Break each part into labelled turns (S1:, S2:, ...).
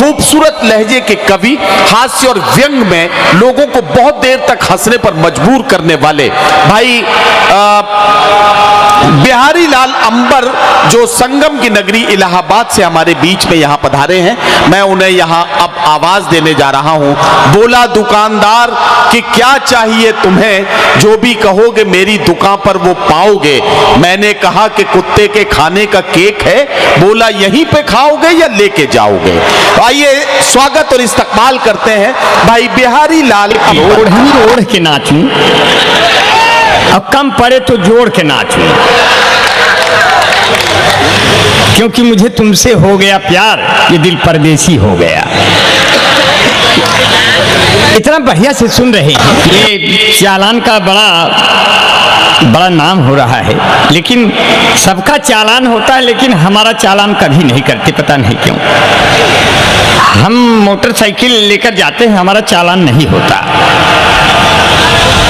S1: खूबसूरत लहजे के कवि, हास्य और व्यंग में लोगों को बहुत देर तक हंसने पर मजबूर करने वाले भाई बिहारी लाल अंबर, जो संगम की नगरी इलाहाबाद से हमारे बीच में यहाँ पधारे हैं। मैं उन्हें यहाँ अब आवाज देने जा रहा हूँ। बोला दुकानदार कि क्या चाहिए तुम्हें, जो भी कहोगे मेरी दुकान पर वो पाओगे। मैंने कहा कि कुत्ते के खाने का केक है। बोला यहीं पे खाओगे या लेके जाओगे। आइए स्वागत और इस्तकबाल करते हैं भाई बिहारी लाल।
S2: ओढ़ के नाचूं, अब कम पड़े तो जोड़ के नाचूं, क्योंकि मुझे तुमसे हो गया प्यार, ये दिल परदेसी हो गया। इतना बढ़िया से सुन रहे हैं। ये चालान का बड़ा नाम हो रहा है, लेकिन सबका चालान होता है, लेकिन हमारा चालान कभी नहीं करते, पता नहीं क्यों। हम मोटरसाइकिल लेकर जाते हैं, हमारा चालान नहीं होता।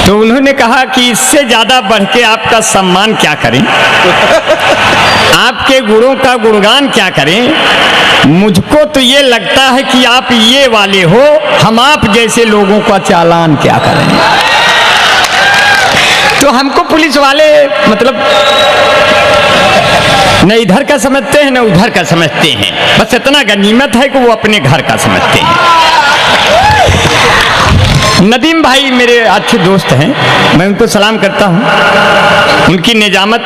S2: तो उन्होंने कहा कि इससे ज्यादा बढ़ के आपका सम्मान क्या करें, आपके गुणों का गुणगान क्या करें। मुझको तो ये लगता है कि आप ये वाले हो, हम आप जैसे लोगों का चालान क्या करें। तो हमको पुलिस वाले मतलब न इधर का समझते हैं न उधर का समझते हैं, बस इतना गनीमत है कि वो अपने घर का समझते हैं। नदीम भाई मेरे अच्छे दोस्त हैं, मैं उनको सलाम करता हूँ। उनकी निजामत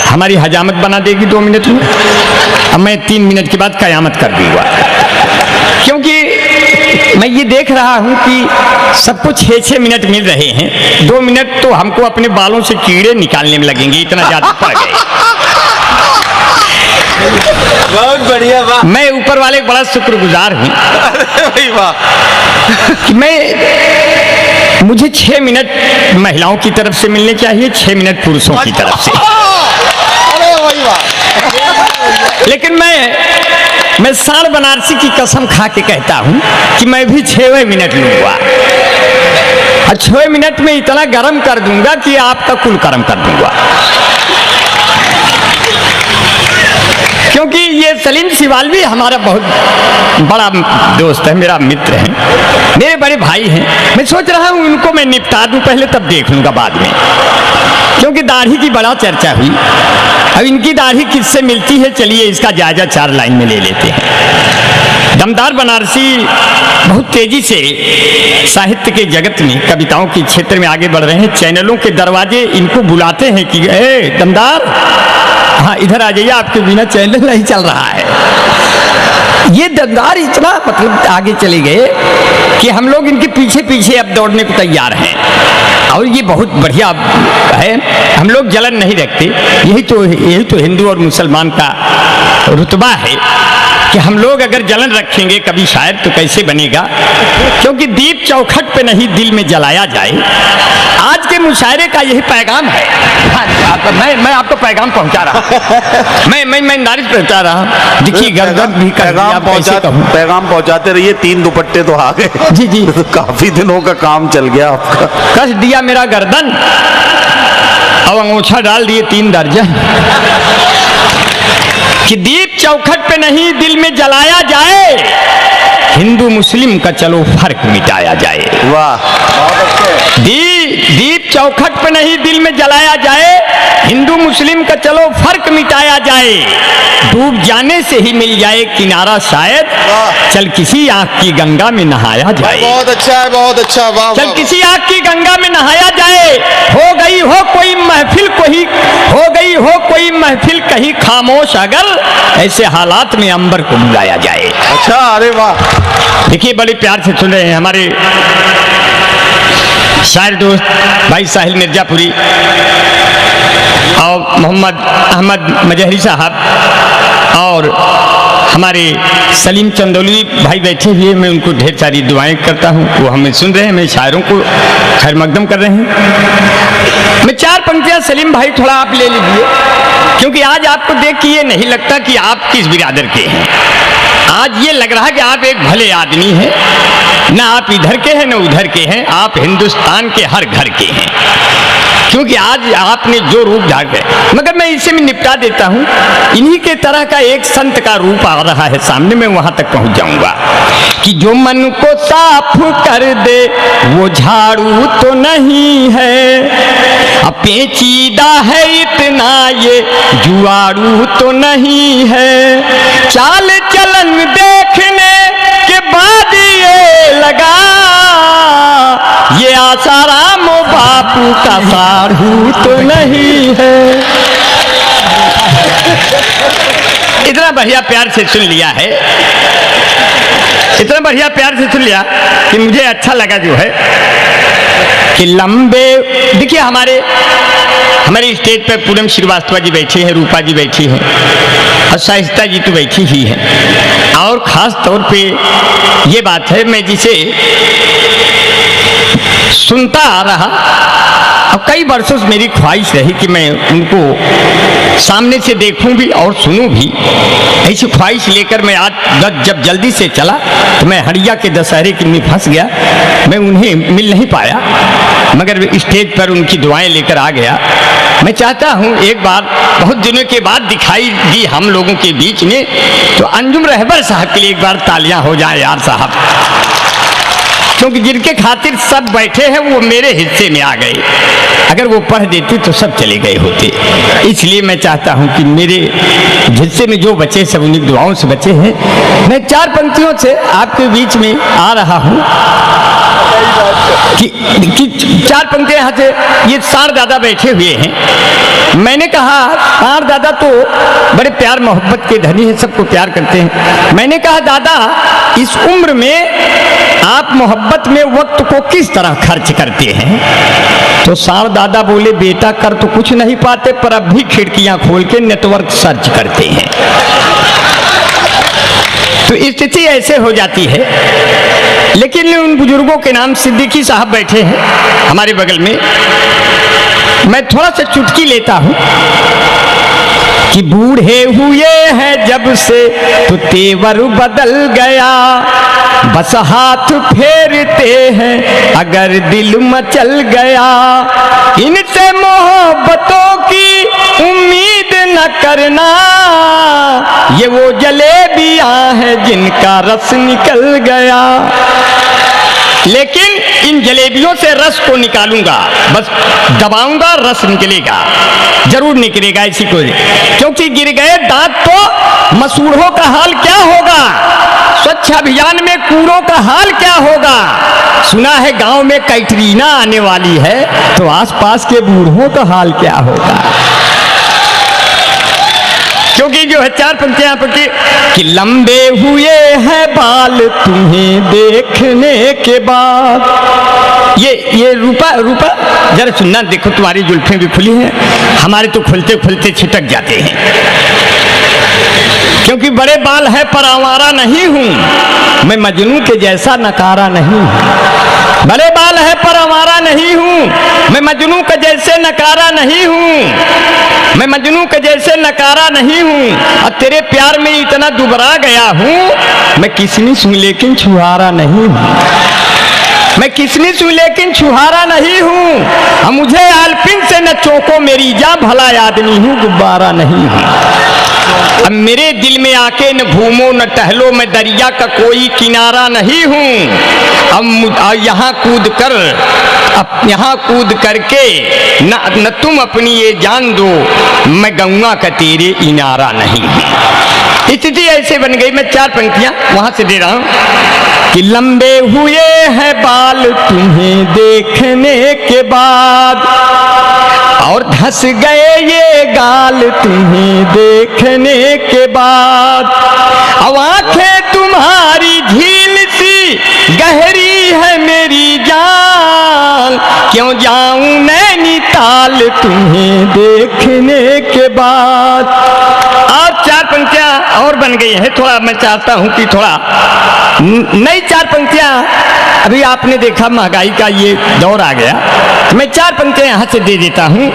S2: हमारी हजामत बना देगी 2 मिनट में। अब मैं 3 मिनट के बाद कयामत कर दूंगा, क्योंकि मैं ये देख रहा हूँ कि सबको 6-6 मिनट मिल रहे हैं। 2 मिनट तो हमको अपने बालों से कीड़े निकालने में लगेंगे, इतना ज्यादा पड़ गए।
S1: बहुत बढ़िया, वाह।
S2: मैं ऊपर वाले बड़ा शुक्रगुजार हूँ कि मुझे 6 मिनट महिलाओं की तरफ से मिलने चाहिए, 6 मिनट पुरुषों की तरफ से। लेकिन मैं साढ़ बनारसी की कसम खा के कहता हूं कि मैं भी 6 मिनट लूंगा, और 6 मिनट में इतना गर्म कर दूंगा कि आपका कुल कर्म कर दूंगा। क्योंकि ये सलीम सिवालवी हमारा बहुत बड़ा दोस्त है, मेरा मित्र है, मेरे बड़े भाई हैं। मैं सोच रहा हूँ उनको मैं निपटा दूं पहले, तब देख लूंगा बाद में, क्योंकि दाढ़ी की बड़ा चर्चा हुई। अब इनकी दाढ़ी किससे मिलती है, चलिए इसका जायजा 4 लाइन में ले लेते हैं। दमदार बनारसी बहुत तेजी से साहित्य के जगत में, कविताओं के क्षेत्र में आगे बढ़ रहे हैं। चैनलों के दरवाजे इनको बुलाते हैं कि ए दमदार, हाँ इधर आ जाइए, आपके बिना चैनल नहीं चल रहा है। ये दमदार इतना मतलब आगे चले गए कि हम लोग इनके पीछे पीछे अब दौड़ने को तैयार हैं, और ये बहुत बढ़िया है। हम लोग जलन नहीं रखते, यही तो हिंदू और मुसलमान का रुतबा है कि हम लोग अगर जलन रखेंगे कभी शायद तो कैसे बनेगा। क्योंकि दीप चौखट पे नहीं दिल में जलाया जाए। आज के मुशायरे का यही पैगाम है। मैं आपको पैगाम पहुंचा रहा मैं नारिज पहुंचा रहा। देखिए गर्दन भी
S1: पैगाम पहुंचाते रहिए। 3 दुपट्टे तो आ गए।
S2: जी जी
S1: काफी दिनों का काम चल गया आपका।
S2: कस दिया मेरा गर्दन और अंगूठा डाल दिए 3 दर्जन कि दीप चौखट पे नहीं दिल में जलाया जाए, हिंदू मुस्लिम का चलो फर्क मिटाया जाए।
S1: वाह,
S2: दीप चौखट पे नहीं दिल में जलाया जाए, हिंदू मुस्लिम का चलो फर्क मिटाया जाए। डूब जाने से ही मिल जाए किनारा शायद, चल किसी आंख की गंगा में नहाया जाए।
S1: बहुत अच्छा है, बहुत अच्छा। वाह,
S2: चल किसी आंख की गंगा में नहाया जाए। हो गई हो कोई महफिल कहीं खामोश, अगर ऐसे हालात में अंबर को बुलाया जाए।
S1: अच्छा, अरे वाह।
S2: देखिए बड़े प्यार से सुन रहे हैं हमारे शायर दोस्त भाई साहिल मिर्जापुरी और मोहम्मद अहमद मजहरी साहब और हमारे सलीम चंदौली भाई बैठे हुए। मैं उनको ढेर सारी दुआएं करता हूं, वो हमें सुन रहे हैं। मैं शायरों को खैर मकदम कर रहे हैं। मैं 4 पंक्तियां सलीम भाई थोड़ा आप ले लीजिए, क्योंकि आज आपको देख के ये नहीं लगता कि आप किस बिरादर के हैं। आज ये लग रहा है कि आप एक भले आदमी हैं, ना आप इधर के हैं न उधर के हैं, आप हिंदुस्तान के हर घर के हैं। क्योंकि आज आपने जो रूप धार गए, मगर मैं इसे में निपटा देता हूँ। इन्हीं के तरह का एक संत का रूप आ रहा है सामने, मैं वहां तक पहुंच जाऊंगा कि जो मन को साफ कर दे वो झाड़ू तो नहीं है, अब पेचीदा है इतना ये जुआड़ू तो नहीं है, चाल चलन देखने के बाद ये लगा ये आसाराम बापू का साढ़ू तो नहीं है। इतना बढ़िया प्यार से सुन लिया है, इतना बढ़िया प्यार से सुन लिया कि मुझे अच्छा लगा जो है कि लंबे, देखिए हमारे स्टेज पर पूनम श्रीवास्तव जी बैठी हैं, रूपा जी बैठी हैं और शाइस्ता जी तो बैठी ही हैं। और ख़ास तौर पे ये बात है, मैं जिसे सुनता आ रहा और कई वर्षों से मेरी ख्वाहिश रही कि मैं उनको सामने से देखूं भी और सुनूं भी। ऐसी ख्वाहिश लेकर मैं आज जब जल्दी से चला तो मैं हड़िया के दशहरे के में फंस गया, मैं उन्हें मिल नहीं पाया, मगर स्टेज पर उनकी दुआएं लेकर आ गया। मैं चाहता हूं एक बार बहुत दिनों के बाद दिखाई दी हम लोगों के बीच में, तो अंजुम रहबर साहब के लिए एक बार तालियां हो जाए यार साहब, क्योंकि जिनके खातिर सब बैठे हैं वो मेरे हिस्से में आ गए, अगर वो पढ़ देते तो सब चले गए होते। इसलिए मैं चाहता हूं कि मेरे हिस्से में जो बचे सब उन्हीं दुआओं से बचे हैं। मैं 4 पंक्तियों से आपके बीच में आ रहा हूं कि 4 पंक्तियां यहाँ से, ये सार दादा बैठे हुए हैं। मैंने कहा सार दादा तो बड़े प्यार मोहब्बत के धनी हैं, सबको प्यार करते हैं। मैंने कहा दादा इस उम्र में आप मोहब्बत में वक्त को किस तरह खर्च करते हैं? तो सार दादा बोले बेटा कर तो कुछ नहीं पाते, पर अब भी खिड़कियां खोल के नेटवर्क सर्च करते हैं। तो स्थिति ऐसे हो जाती है। लेकिन उन बुजुर्गों के नाम सिद्दीकी साहब बैठे हैं हमारे बगल में, मैं थोड़ा सा चुटकी लेता हूं कि बूढ़े हुए हैं जब से तो तेवर बदल गया, बस हाथ फेरते हैं अगर दिल मचल गया, इनसे मोहब्बतों की उम्मीद न करना, ये वो जलेबियां हैं जिनका रस निकल गया। लेकिन इन जलेबियों से रस को निकालूंगा, बस दबाऊंगा रस निकलेगा, जरूर निकलेगा इसी को, क्योंकि गिर गए दांत तो मसूड़ों का हाल क्या होगा, स्वच्छ अभियान में कूड़ों का हाल क्या होगा। सुना है गांव में कैटरीना आने वाली है, तो आसपास के बूढ़ों का हाल क्या होगा। क्योंकि जो है 4 पंक्तियां पढ़ी कि लंबे हुए हैं बाल तुम्हें देखने के बाद, ये रूपा जरा सुनना, देखो तुम्हारी जुल्फें भी खुली हैं, हमारे तो खुलते खुलते छिटक जाते हैं, क्योंकि बड़े बाल है पर आवारा नहीं हूं, मैं मजनू के जैसा नकारा नहीं हूं। बड़े बाल है पर आवारा नहीं हूं, मैं मजनू के जैसे नकारा नहीं हूं, मैं मजनू के जैसे नकारा नहीं हूं, और तेरे प्यार में इतना दुबरा गया हूं, मैं किसमिस हूं लेकिन छुहारा नहीं हूं, मैं किसमिस हूं लेकिन छुहारा नहीं हूं, अब मुझे आलपिन से न चौको मेरी जा, भला आदमी हूं गुब्बारा नहीं हूं। अब मेरे दिल में आके न घूमो न टहलो, मैं दरिया का कोई किनारा नहीं हूं, अब यहाँ कूद करके न तुम अपनी ये जान दो, मैं गंगा का तेरे इनारा नहीं हूं। स्थिति ऐसे बन गई। मैं 4 पंक्तियां वहां से दे रहा हूं कि लंबे हुए हैं बाल तुम्हें देखने के बाद, और धंस गए ये गाल तुम्हें देखने के बाद, अब आंखें तुम्हारी झील सी गहरी है मेरी जान, क्यों जाऊं नैनीताल तुम्हें देखने के बाद। और 4 पंक्तियां और बन गई है, थोड़ा मैं चाहता हूं कि थोड़ा नई 4 पंक्तियां, अभी आपने देखा महंगाई का ये दौर आ गया, मैं 4 पंक्तियां यहां से दे देता हूं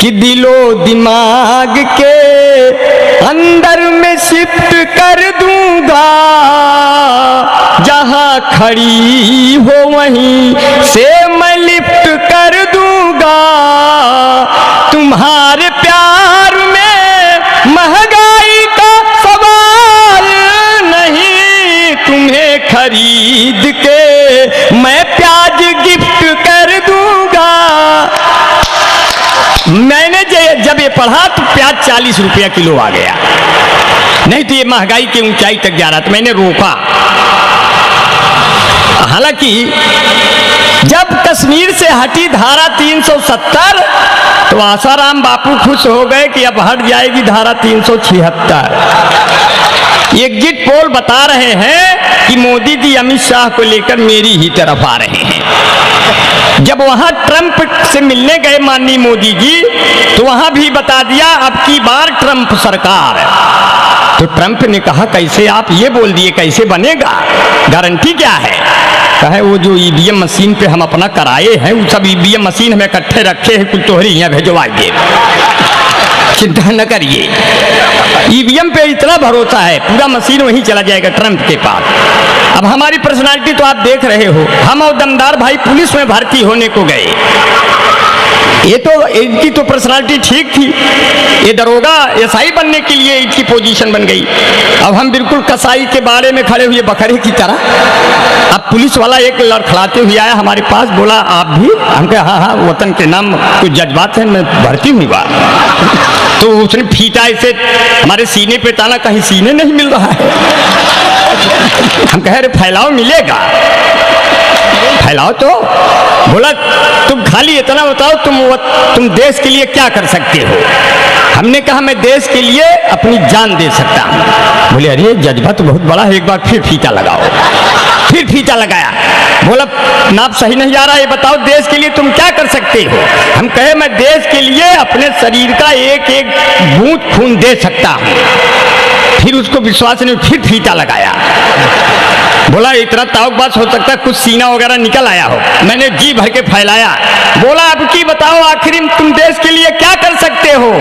S2: कि दिलो दिमाग के अंदर में शिफ्ट कर दूंगा, जहां खड़ी हो वहीं से मैं लिफ्ट कर खरीद के मैं प्याज गिफ्ट कर दूंगा। मैंने जब ये पढ़ा तो प्याज 40 रुपया किलो आ गया, नहीं तो ये महंगाई की ऊंचाई तक जा रहा, तो मैंने रोका। हालांकि जब कश्मीर से हटी धारा 370 तो आसाराम बापू खुश हो गए कि अब हट जाएगी धारा 376। एग्जिट पोल बता रहे हैं कि मोदी जी अमित शाह को लेकर मेरी ही तरफ आ रहे हैं। जब वहां ट्रंप से मिलने गए माननीय मोदी जी तो वहां भी बता दिया अब की बार ट्रंप सरकार। तो ट्रंप ने कहा कैसे आप ये बोल दिए, कैसे बनेगा, गारंटी क्या है? कहे वो जो ईवीएम मशीन पे हम अपना कराए हैं वो सब ईवीएम मशीन हमें इकट्ठे रखे हैं, कुछ तोहरी यहाँ भेजवाइए, चिंता न करिए। ईवीएम पे इतना भरोसा है, पूरा मशीन वहीं चला जाएगा ट्रंप के पास। अब हमारी पर्सनालिटी तो आप देख रहे हो, हम और दमदार भाई पुलिस में भर्ती होने को गए। ये तो इनकी तो पर्सनालिटी ठीक थी, ये दरोगा एसआई बनने के लिए इनकी पोजीशन बन गई। अब हम बिल्कुल कसाई के बारे में खड़े हुए बकरे की तरह। अब पुलिस वाला एक लड़खड़ाते हुए आया हमारे पास, बोला आप भी? हम कहे हाँ हाँ, वतन के नाम कुछ जज्बात हैं, मैं भर्ती हुई बात। तो उसने फीता ऐसे हमारे सीने पे ताना, कहीं सीने नहीं मिल रहा है। हम कहे अरे फैलाव मिलेगा, फैलाओ तो। बोला तुम खाली इतना बताओ तुम देश के लिए क्या कर सकते हो। हमने कहा मैं देश के लिए अपनी जान दे सकता हूं। बोले अरे जज्बा तो बहुत बड़ा है, एक बार फिर फीता लगाओ। फिर फीता लगाया, बोला नाप सही नहीं आ रहा, ये बताओ देश के लिए तुम क्या कर सकते हो। हम कहे मैं देश के लिए अपने शरीर का एक एक बूंद खून दे सकता हूं। फिर उसको विश्वास ने फिर फीता लगाया, बोला इतना ताउबाज हो सकता है कुछ सीना वगैरह निकल आया हो। मैंने जी भर के फैलाया, बोला अब की बताओ आखिर तुम देश के लिए क्या कर सकते हो।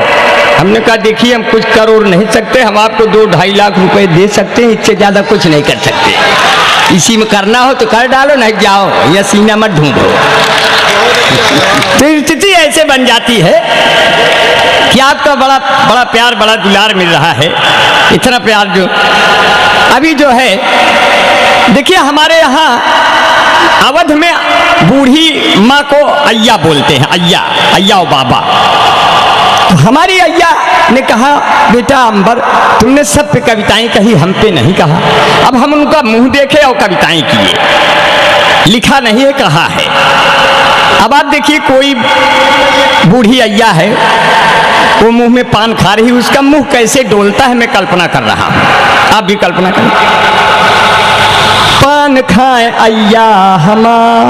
S2: हमने कहा देखिए हम कुछ कर और नहीं सकते, हम आपको 2-2.5 लाख रुपए दे सकते हैं, इससे ज्यादा कुछ नहीं कर सकते। इसी में करना हो तो कर डालो, नहीं जाओ या सीना मत ढूंढो। तो स्थिति ऐसे बन जाती है कि आपका बड़ा बड़ा प्यार बड़ा दुलार मिल रहा है। इतना प्यार जो अभी जो है, देखिए हमारे यहाँ अवध में बूढ़ी माँ को अय्या बोलते हैं, अय्या अय्या और बाबा। तो हमारी अय्या ने कहा बेटा अंबर तुमने सब पे कविताएं कही, हम पे नहीं कहा। अब हम उनका मुंह देखे और कविताएं किए, लिखा नहीं है कहा है। अब आप देखिए कोई बूढ़ी अय्या है, वो मुंह में पान खा रही, उसका मुंह कैसे डोलता है मैं कल्पना कर रहा हूं, आप भी कल्पना करें। पान खाए अय्या हमार,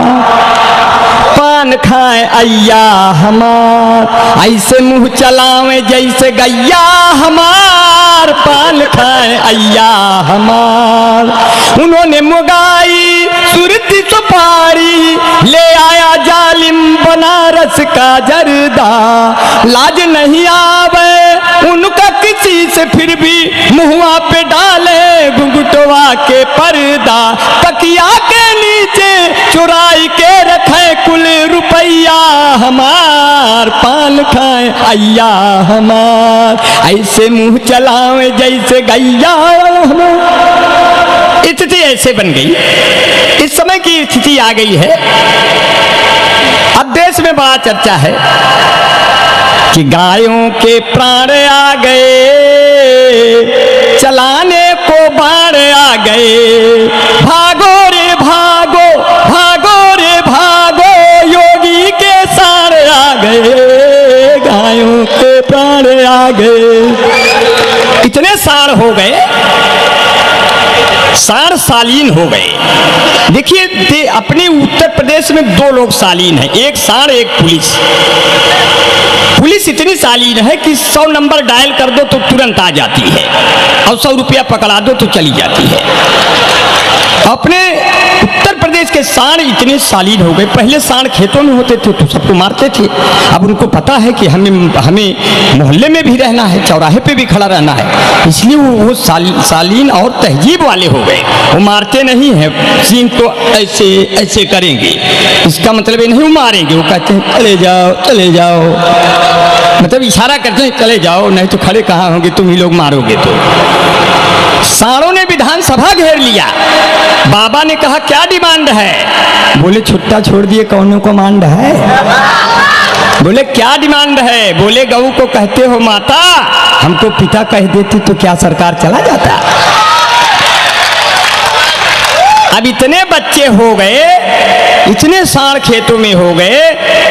S2: पान खाए अय्या हमार, ऐसे मुंह चलावे जैसे गैया हमार। पान खाए अय्या हमार, उन्होंने मुगाई सुरती सुपारी, ले आया जालिम बनारस का जर्दा। लाज नहीं आवे उनका किसी से, फिर भी मुहुआ पे डाले घुंघटवा के पर्दा। तकिया के नीचे चुराई के रखे कुल रुपया हमार। पान खाए अय्या हमार, ऐसे मुंह चलावे जैसे गैया हमार। स्थिति ऐसे बन गई, इस समय की स्थिति आ गई है। अब देश में बड़ा चर्चा है कि गायों के प्राण आ गए, चलाने को बाण आ गए। भागो रे भागो, भागो रे भागो, योगी के साण आ गए, गायों के प्राण आ गए। इतने साण हो गए, साण सालीन हो गए। देखिए अपने उत्तर प्रदेश में 2 लोग सालीन हैं, एक साण एक पुलिस। पुलिस इतनी सालीन है कि 100 नंबर डायल कर दो तो तुरंत आ जाती है और 100 रुपया पकड़ा दो तो चली जाती है। अपने उत्तर प्रदेश के साण इतने सालीन हो गए। पहले साण खेतों में होते थे तो सबको मारते थे, अब उनको पता है कि हमें मोहल्ले में भी रहना है, चौराहे पे भी खड़ा रहना है, इसलिए वो सालीन और तहजीब वाले हो गए। वो मारते नहीं हैं, सीन तो ऐसे ऐसे करेंगे, इसका मतलब ये नहीं वो मारेंगे, वो कहते हैं चले जाओ चले जाओ, मतलब इशारा करते हैं चले जाओ, नहीं तो खड़े कहाँ होंगे, तुम ही लोग मारोगे। तो साणों ने ने विधानसभा घेर लिया। बाबा ने कहा क्या डिमांड है? बोले छुट्टा छोड़ दिए, कौनो कमांड है? बोले क्या डिमांड है? बोले गऊ को कहते हो माता, हमको पिता कह देती तो क्या सरकार चला जाता? अब इतने बच्चे हो गए, इतने साढ़ खेतों में हो गए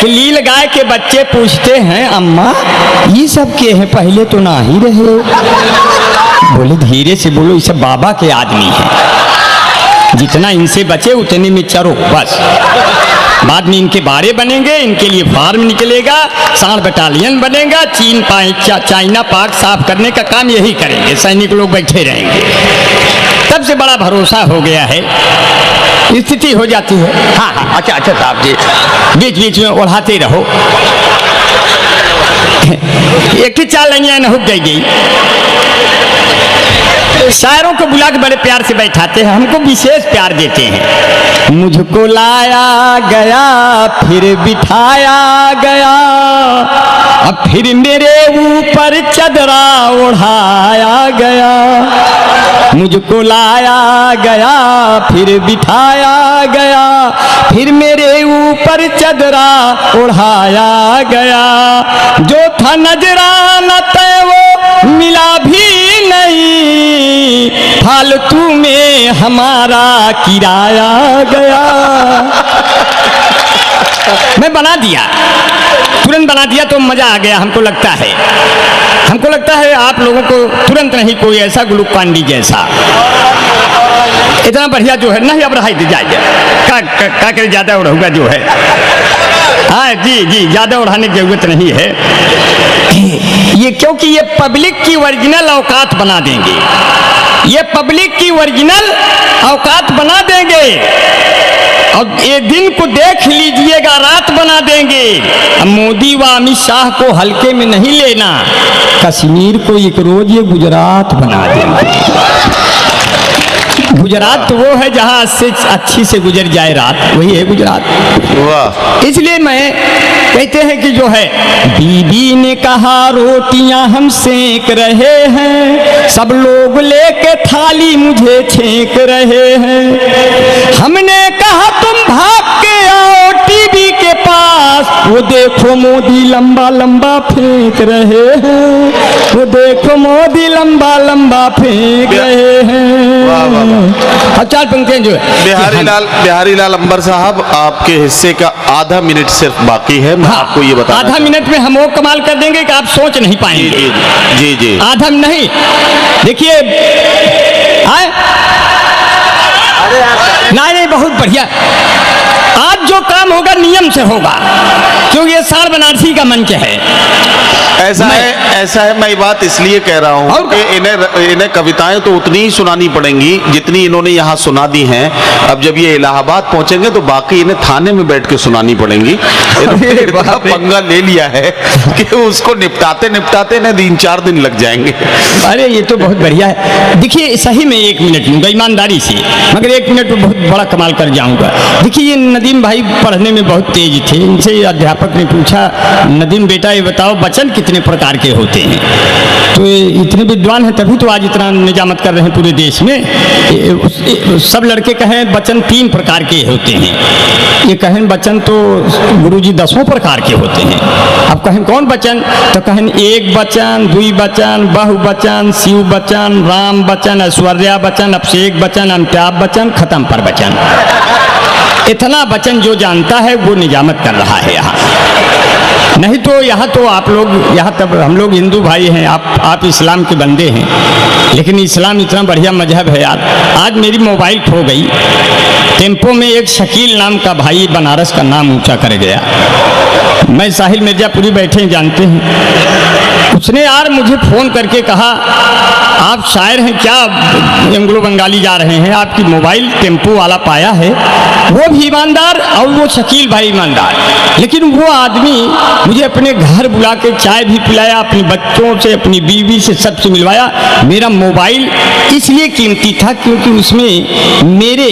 S2: कि लील गाय के बच्चे पूछते हैं अम्मा ये सब के हैं, पहले तो ना ही रहे। बोले धीरे से बोलो, ये सब बाबा के आदमी हैं, जितना इनसे बचे उतने में चरो बस। बाद में इनके बारे बनेंगे, इनके लिए फार्म निकलेगा, साढ़ बटालियन बनेगा, चीन चाइना पाक साफ करने का काम यही करेंगे, सैनिक लोग बैठे रहेंगे। तब से बड़ा भरोसा हो गया है, स्थिति हो जाती है। हाँ हाँ अच्छा अच्छा साहब जी, बीच बीच में ओढ़ाते रहो। एक ही चाल नहीं हुक गई। शायरों को बुला के बड़े प्यार से बैठाते हैं, हमको विशेष प्यार देते हैं। मुझको लाया गया फिर बिठाया गया, अब फिर मेरे ऊपर चदरा ओढ़ाया गया। मुझको लाया गया फिर बिठाया गया, फिर मेरे ऊपर चदरा ओढ़ाया गया। जो था नजराना तय वो मिला भी नहीं, फालतू में हमारा किराया गया। मैं बना दिया, तुरंत बना दिया तो मजा आ गया। हमको लगता है आप लोगों को तुरंत नहीं कोई ऐसा गुलूकांडी जैसा इतना बढ़िया जो है नहीं। अब रहा का कर ज्यादा उड़ूंगा जो है। हाँ जी जी, ज्यादा उड़ाने की जरूरत नहीं है ये, क्योंकि ये पब्लिक की ओरिजिनल औकात बना देंगे, ये पब्लिक की ओरिजिनल औकात बना देंगे। अब ये दिन को देख लीजिएगा, रात बना देंगे। अब मोदी व अमित शाह को हल्के में नहीं लेना, कश्मीर को एक रोज ये गुजरात बना देंगे। गुजरात तो वो है जहाँ से अच्छी से गुजर जाए रात, वही है गुजरात। वाह। इसलिए मैं कहते हैं कि जो है, बीबी ने कहा रोटियां हम सेक रहे हैं, सब लोग लेके थाली मुझे छेक रहे हैं। हमने कहा तुम भाग के आओ टीवी के पास, वो देखो मोदी लंबा लंबा फेंक रहे हैं, वो देखो मोदी लंबा लंबा फेंक रहे हैं। अब चार पंक्तियां जो है।
S1: बिहारी लाल अंबर साहब, आपके हिस्से का आधा मिनट सिर्फ बाकी है। मैं आपको ये बता,
S2: आधा मिनट में हम वो कमाल कर देंगे कि आप सोच नहीं पाएंगे।
S1: जी जी जी,
S2: आधा नहीं, देखिए नहीं बहुत बढ़िया। आज जो काम होगा नियम से होगा, क्योंकि ये सार बनारसी का मंच है।
S1: ऐसा है। मैं बात इसलिए कह रहा हूँ कि इन्हें कविताएं तो उतनी ही सुनानी पड़ेंगी जितनी इन्होंने यहाँ सुना दी हैं। अब जब ये इलाहाबाद पहुंचेंगे तो बाकी इन्हें थाने में बैठ के सुनानी पड़ेंगी। इन्होंने पंगा ले लिया है कि उसको निपटाते इन्हें 3-4 दिन लग जाएंगे।
S2: अरे ये तो बहुत बढ़िया है। देखिए सही में 1 मिनट लूंगा ईमानदारी से, मगर 1 मिनट में बहुत बड़ा कमाल कर जाऊंगा। देखिए ये नदीम भाई पढ़ने में बहुत तेज थे। इनसे अध्यापक ने पूछा, नदीम बेटा ये बताओ वचन कितने प्रकार के होते हैं? तो इतने विद्वान हैं तभी तो आज इतना निजामत कर रहे हैं पूरे देश में। सब लड़के कहें वचन 3 प्रकार के होते हैं, ये कहें वचन तो गुरुजी 10 प्रकार के होते हैं। अब कहें कौन वचन, तो कहें 1 वचन, 2 वचन, बहु वचन, शिव वचन, राम वचन, ऐश्वर्या वचन, अभिषेक वचन, अमिताभ वचन, खत्म पर वचन। इतना वचन जो जानता है वो निजामत कर रहा है यहाँ। नहीं तो यहाँ तो आप लोग, यहाँ तब हम लोग हिंदू भाई हैं, आप इस्लाम के बंदे हैं, लेकिन इस्लाम इतना बढ़िया मजहब है यार। आज मेरी मोबाइल खो गई, टेम्पो में एक शकील नाम का भाई बनारस का नाम ऊंचा कर गया। मैं साहिल मिर्जापुरी बैठे जानते हैं, उसने यार मुझे फ़ोन करके कहा आप शायर हैं क्या, एंग्लो बंगाली जा रहे हैं, आपकी मोबाइल टेम्पो वाला पाया है वो भी ईमानदार और वो शकील भाई ईमानदार। लेकिन वो आदमी मुझे अपने घर बुला के चाय भी पिलाया, अपने बच्चों से, अपनी बीवी से, सबसे मिलवाया। मेरा मोबाइल इसलिए कीमती था क्योंकि उसमें मेरे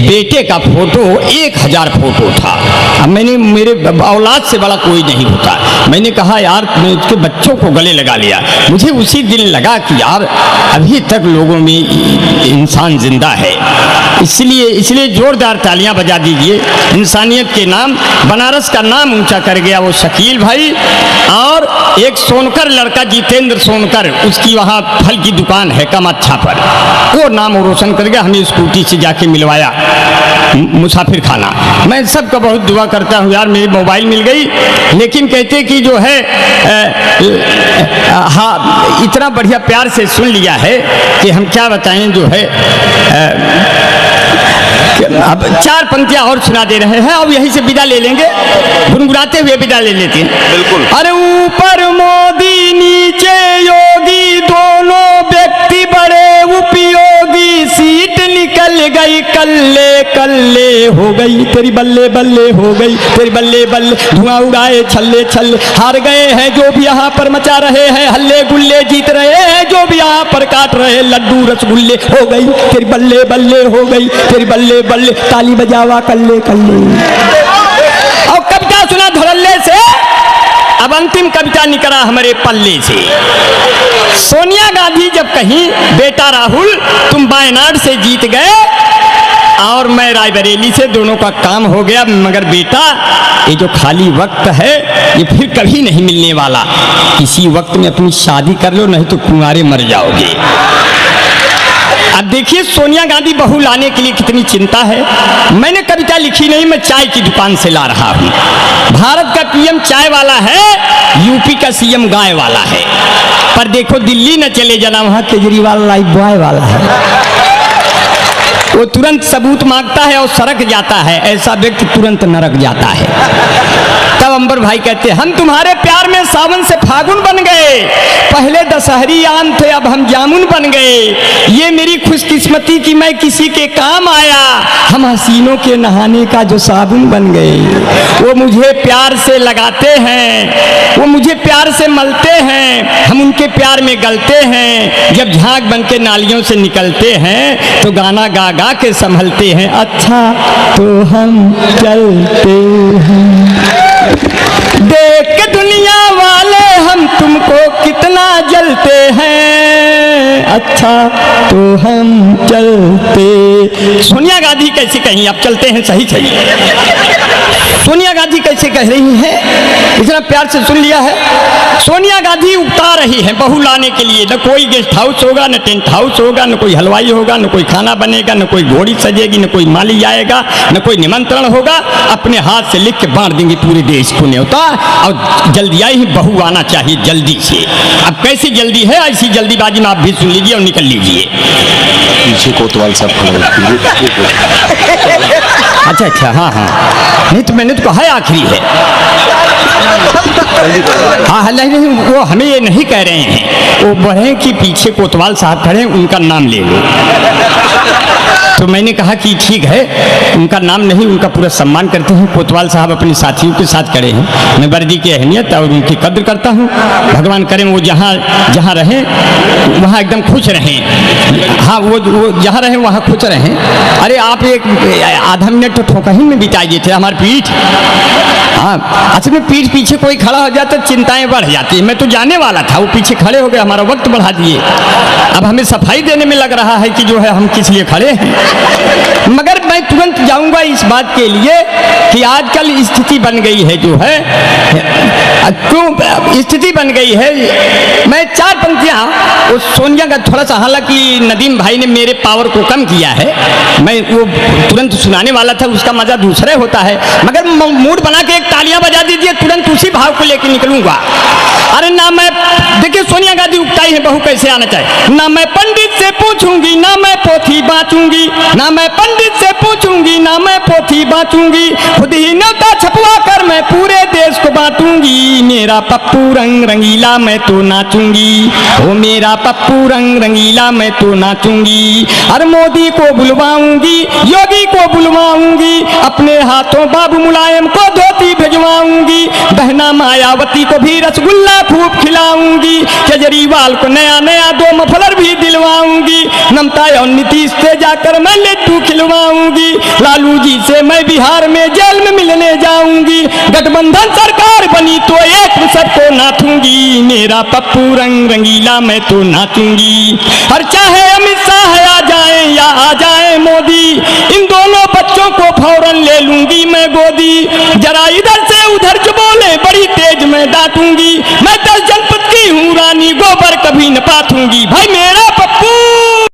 S2: बेटे का फोटो 1000 फोटो था। अब मैंने, मेरे औलाद से बड़ा कोई नहीं होता, मैंने कहा यार मैं उसके बच्चों को गले लगा लिया। मुझे उसी दिन लगा कि यार अभी तक लोगों में इंसान जिंदा है। इसलिए जोरदार तालियां बजा दीजिए। इंसानियत के नाम बनारस का नाम ऊंचा कर गया वो शकील भाई। और एक सोनकर लड़का जितेंद्र सोनकर, उसकी वहाँ फल की दुकान है कामाख्या पर, वो नाम रोशन कर गया। हमें स्कूटी से जाके मिलवाया मुसाफिर खाना। मैं सबका बहुत दुआ करता हूँ यार मेरी मोबाइल मिल गई। लेकिन कहते कि जो है हाँ इतना बढ़िया प्यार से सुन लिया है कि हम क्या बताएं। जो है अब 4 पंक्तियां और सुना दे रहे हैं और यहीं से विदा ले लेंगे, गुनगुनाते हुए विदा ले लेते हैं।
S1: बिल्कुल।
S2: अरे ऊपर मोदी नीचे योगी, दोनों व्यक्ति बड़े उपयोगी, सीट निकल गई कल्ले कल्ले हो गई, तेरी बल्ले बल्ले हो गई, तेरी बल्ले बल्ले, धुआं उड़ाए छल्ले छल्ले, हार गए हैं जो भी यहाँ पर मचा रहे हैं हल्ले गुल्ले, जीत रहे हैं जो भी यहाँ पर काट रहे लड्डू रसगुल्ले, हो गई तेरी बल्ले बल्ले हो गई, तेरी बल्ले बल्ले, ताली बजावा कल्ले कल्ले। और कविता सुना धड़ल्ले से, अब अंतिम कविता निकला हमारे पल्ले से। सोनिया गांधी जब कहीं बेटा राहुल तुम वायनाड से जीत गए और मैं रायबरेली से, दोनों का काम हो गया, मगर बेटा ये जो खाली वक्त है ये फिर कभी नहीं मिलने वाला, किसी वक्त में अपनी शादी कर लो नहीं तो कुंवारे मर जाओगे। अब देखिए सोनिया गांधी बहू लाने के लिए कितनी चिंता है। मैंने कविता लिखी नहीं, मैं चाय की दुकान से ला रहा हूँ। भारत का पीएम चाय वाला है, यूपी का सीएम गाय वाला है। पर देखो दिल्ली न चले जाना, वहाँ केजरीवाल लाइफ बॉय वाला है। वो तुरंत सबूत मांगता है और सड़क जाता है, ऐसा व्यक्ति तुरंत नरक जाता है। तब अंबर भाई कहते हम तुम्हारे प्यार में सावन से फागुन बन गए, पहले दशहरी आम थे अब हम जामुन बन गए, ये मेरी खुशकिस्मती कि मैं किसी के काम आया, हम हसीनों के नहाने का जो साबुन बन गए। वो मुझे प्यार से लगाते हैं, वो मुझे प्यार से मलते हैं, हम उनके प्यार में गलते हैं, जब झांक बन के नालियों से निकलते हैं तो गाना गा गा के संभलते हैं। अच्छा तो हम चलते हैं, देख के दुनिया वाले हम तुमको कितना जलते हैं, अच्छा तो हम चलते। सोनिया गांधी कैसे कहीं आप चलते हैं, सही सही। सोनिया गांधी कैसे कह रही हैं, इतना प्यार से सुन लिया है। सोनिया गांधी उकता रही है बहू लाने के लिए, न कोई गेस्ट हाउस होगा, न टेंट हाउस होगा, न कोई हलवाई होगा, न कोई खाना बनेगा, न कोई घोड़ी सजेगी, न कोई माली आएगा, न कोई निमंत्रण होगा, अपने हाथ से लिख के बांट देंगे पूरे देश को न्योता। और जल्दी आई ही बहू आना चाहिए जल्दी से। अब कैसी जल्दी है, ऐसी जल्दीबाजी में आप भी सुन लीजिए और निकल लीजिए।
S3: पीछे कोतवाल साहब
S2: अच्छा अच्छा, हाँ हाँ, नहीं तो मैंने तो कहा आखिरी है। हाँ नहीं नहीं, वो हमें ये नहीं कह रहे हैं, वो बढ़े कि पीछे कोतवाल साहब खड़े हैं उनका नाम ले लो। तो मैंने कहा कि ठीक है, उनका नाम नहीं, उनका पूरा सम्मान करते हैं। कोतवाल साहब अपने साथियों के साथ खड़े हैं, मैं वर्दी की अहमियत और उनकी कद्र करता हूँ। भगवान करें वो जहाँ जहाँ रहें वहाँ एकदम खुश रहें। हाँ वो जहाँ रहें वहाँ खुश रहें। अरे आप एक आधा मिनट तो ठोकही में बिताइए थे हमारी पीठ। हाँ असल में पीठ पीछे कोई खड़ा हो जाता तो चिंताएं बढ़ जाती है। मैं तो जाने वाला था, वो पीछे खड़े हो गए, हमारा वक्त बढ़ा दिए। अब हमें सफाई देने में लग रहा है कि जो है हम किस लिए खड़े हैं। मगर मैं तुरंत जाऊंगा इस बात के लिए कि आजकल स्थिति बन गई है, जो है क्यों स्थिति बन गई है। मैं 4 पंक्तियां उस सोनिया का, थोड़ा सा हालांकि नदीम भाई ने मेरे पावर को कम किया है, मैं वो तुरंत सुनाने वाला था, उसका मजा दूसरे होता है। मगर मूड बना के एक तालियां बजा दीजिए, तुरंत उसी भाव को लेकर निकलूंगा। अरे ना मैं, देखिए सोनिया गांधी उगताई है बहू कैसे आना चाहिए। ना मैं पंडित से पूछूंगी, ना मैं पोथी पोथी बांचूंगी, ना मैं पंडित से पूछूंगी, ना मैं पोथी बांचूंगी, खुद ही न्योता छपवा कर मैं पूरे देश को बांटूंगी। मेरा पप्पू रंग रंगीला मैं तो नाचूंगी, ओ मेरा पप्पू रंग रंगीला मैं तो नाचूंगी। हर मोदी को बुलवाऊंगी, योगी को बुलवाऊंगी, अपने हाथों बाबू मुलायम को धोती भिजवाऊंगी, बहना मायावती को भी रसगुल्ला खूब खिलाऊंगी, केजरीवाल को नया नया 2 मफलर भी दिलवाऊंगी, ममता और नीतीश से जाकर मैं लड्डू खिलवाऊंगी, लालू जी से मैं बिहार में जेल में मिलने जाऊंगी, गठबंधन सरकार बनी तो एक सबको नाचूंगी। मेरा पप्पू रंग रंगीला मैं तो नाचूंगी। और चाहे अमित शाह आ जाए या आ जाए मोदी, इन दोनों बच्चों को फौरन ले लूंगी मैं गोदी। जरा इधर से उधर जो बोले बड़ी तेज मैं डांटूंगी, मैं 10